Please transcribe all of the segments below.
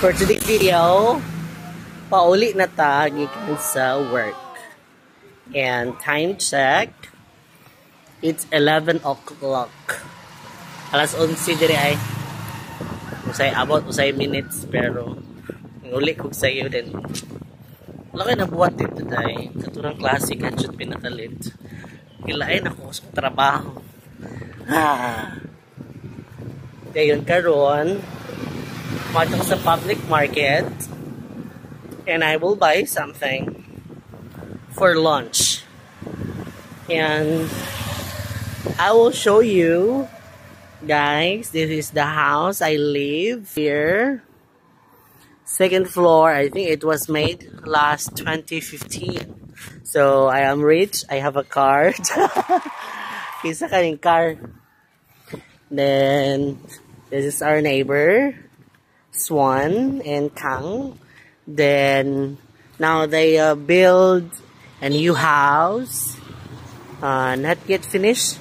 For today's video, pauli na ta gikan sa work. And time check, it's 11 o'clock. Alas 11 dire ay. Usay about usay minutes pero uli ko sa iyo din. Wala kayo nabuhat din today. Katurang klase ka jud pinakalit. Kilain ako sa trabaho. Dayon karon, punta ko sa public market and I will buy something for lunch. And I will show you guys, this is the house I live here. Second floor, I think it was made last 2015. So I am rich, I have a car. Isa kaning car. Then this is our neighbor, Swan and Kang. Then now they build a new house, not yet finished,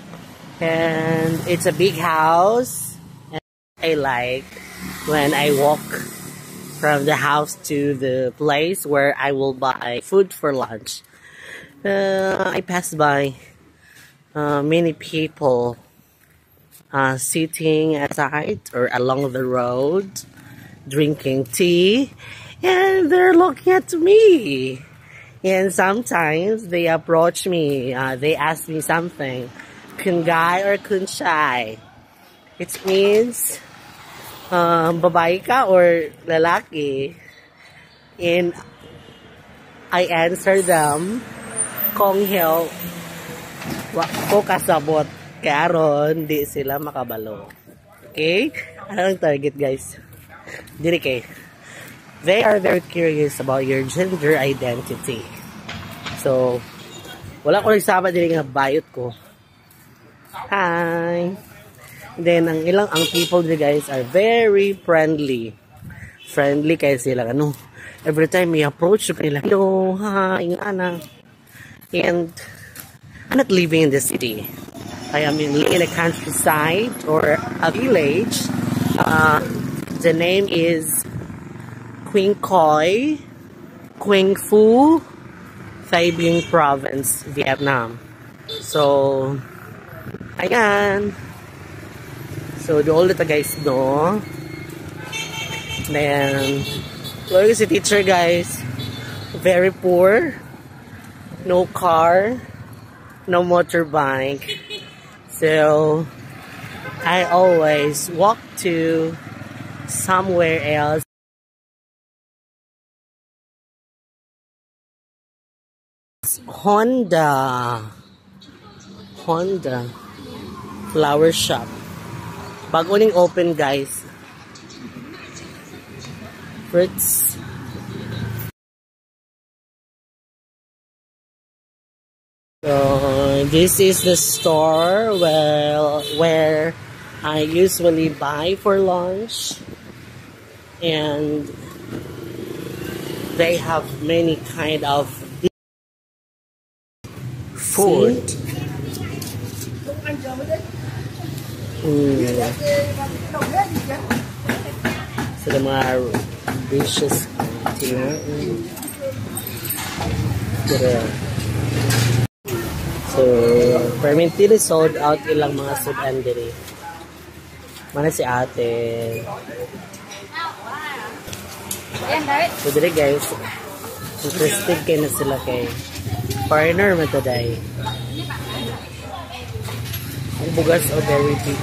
and it's a big house. And I like when I walk from the house to the place where I will buy food for lunch. I pass by many people sitting outside or along the road, drinking tea, and they're looking at me. And sometimes they approach me, they ask me something, kun guy or kun shy. It means babae ka or lalaki. And I answer them, kung hel, ko kasabot. Kaya aron, di sila makabalo. Okay? Ano ang target, guys? Diri kay. They are very curious about your gender identity. So, wala ko nagsama diri nga bayot ko. Hi! Then, ang people diri, guys, are very friendly. Friendly kay sila. Ano? Every time may approach ko nila, hello, hi, ana. And, I'm not living in the city. I am in a countryside or a village. The name is Quang Coi, Quang Phu, Thay Binh Province, Vietnam. So, ayan. So, do all the guys know. Then, look at the teacher, guys. Very poor. No car. No motorbike. So, I always walk to somewhere else. Honda flower shop. Bago ning open, guys. Fruits. So this is the store where I usually buy for lunch, and they have many kind of food. So the mga dishes here. So, permanently sold out ilang mga sudan diri. Mana si ate. So, diri guys, interested kayo na sila kay foreigner man today. Ang bugas o very big.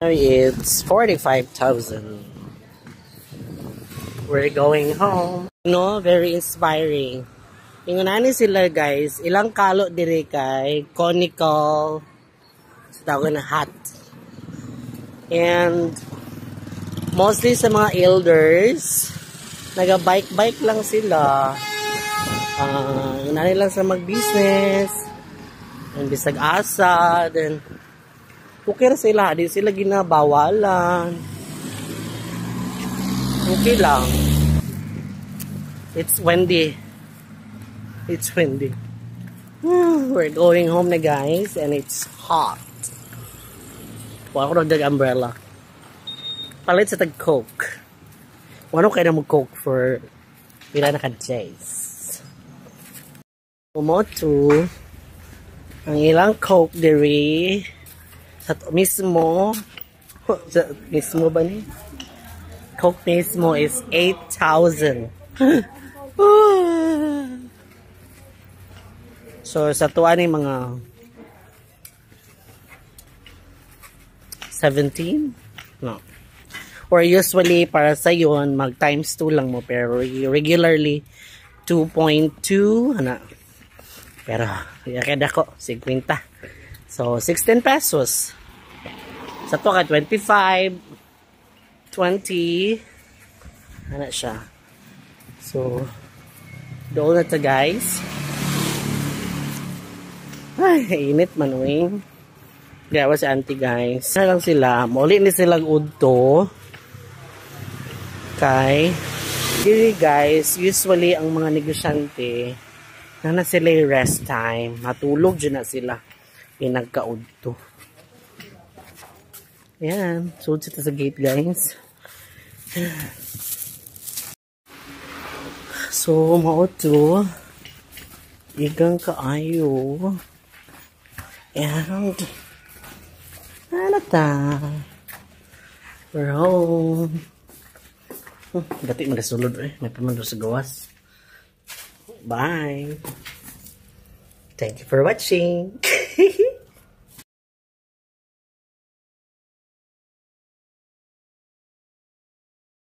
Now it's 45,000. We're going home. No, very inspiring. Ingon ani sila, guys, ilang kalo diri kay conical tawag na hat. And mostly sa mga elders, naga-bike lang sila. Nani lang sa mag-business. And bisag asa, then okay ra sila, di sila ginabawalan. Okay lang. It's windy. It's windy. We're going home na, guys, and it's hot. Wala ko nagdag umbrella. Palit sa tag-coke. Ano kayo na mag-coke for pila na ka-days. Umoto. Ang ilang coke diri sa mismo. Sa mismo ba ni? Coke mismo is 8,000. So, sa tuwa ni mga 17? No. Or usually, para sa yun, mag times 2 lang mo. Pero regularly, 2.2. Ano? Pero, yakad ako, 50. So, 16 pesos. Sa to ka, 25, 20. Ano siya? So, doon na to, guys. Ay, init man, wing. Kaya si auntie, guys. Ano lang sila, muli ni silang udto. Kay, diri guys, usually ang mga negosyante, na sila yung rest time, matulog dyan na sila, pinagkaudto. Ayan, so sita sa gate, guys. So, mauto, igang kaayo. And, ano ta? We're home. Dati magasulod may pamando sa gawas. Bye. Thank you for watching.